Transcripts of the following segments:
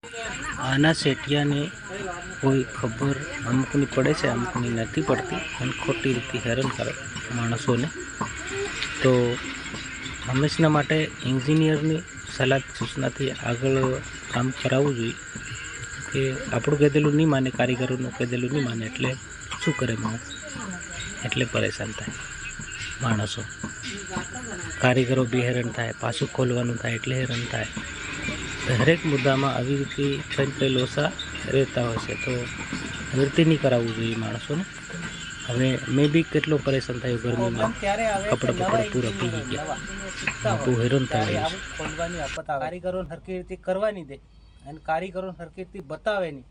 આના સેટિયાને કોઈ ખબર અમુકની પડે છે, અમુકની નથી પડતી અને ખોટી રીતે હેરાન કરે માણસોને. તો હંમેશા માટે એન્જિનિયરની સલાહ સૂચનાથી આગળ કામ કરાવવું જોઈએ. કે આપણું કહેલું નહીં માને, કારીગરોનું કહેલું નહીં માને એટલે શું કરે માણસ? એટલે પરેશાન થાય માણસો. કારીગરો બી હેરાન થાય, પાછું ખોલવાનું થાય એટલે હેરાન થાય. તો હરેક મુદ્દામાં આવી રીતે કંઈ કંઈ લોસા રહેતા હોય છે. તો આવી રીતે નહીં કરાવવું જોઈએ માણસોને. હવે મેં બી કેટલો પરેશાન થયો ગરમીમાં, કપડાં પૂરા ભીગી ગયા, બહુ હેરાન થાય. ખોલવાની આફત આવે, કારીગરોને હરખી રીતે કરવાની દે અને કારીગરોને હરખી રીતે બતાવે નહીં.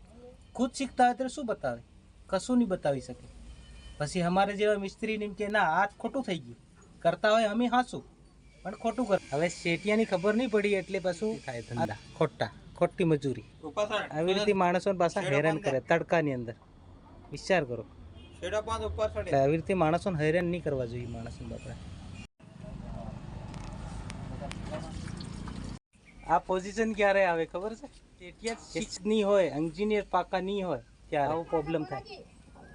ખુદ શીખતા હોય ત્યારે શું બતાવે? કશું નહીં બતાવી શકે. પછી અમારે જેવા મિસ્ત્રીને એમ કે ના આ ખોટું થઈ ગયું, કરતા હોય અમે હાંસું પણ ખોટું કર. હવે શેઠિયાની ખબર નહીં પડી એટલે પાછું થાય ધંધા ખોટી મજૂરી. આવી રીતે માણસોને પાછા હેરાન કરે તડકાની અંદર. વિચાર કરો, આવી રીતે માણસોને હેરાન નહીં કરવા જોઈએ. માણસોને બાપરા આ પોઝિશન ક્યારે આવે ખબર છે? શેઠિયા નહીં હોય, એન્જિનિયર પાકા નહીં હોય ત્યારે આવો પ્રોબ્લેમ થાય.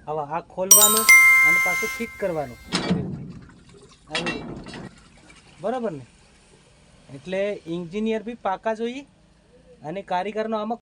હવે આ ખોલવાનું અને પાછું ફિટ કરવાનું આવી રીતે, બરાબર ને? એટલે એન્જિનિયર બી પાકા જોઈએ અને કારીગરનો આમાં